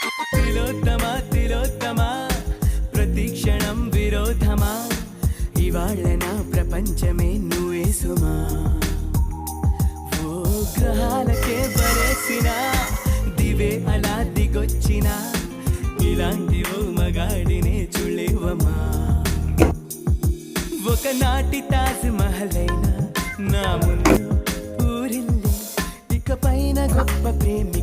తిలోత్తమా తిలోత్తమా ప్రతిక్షణం విరోధమా ఇవాళ నా ప్రపంచమే నువ్వే సుమా ఓ గ్రహాలకే బరేసిన దివే అలా దిగొచ్చిన ఇలాంటి ఓ మగాడినే చూడలేవమ్మా ఒకనాటి తాజ్ మహల్ అయినా నా ముందు ఊరిల్లి ఇక పైన గొప్ప ప్రేమి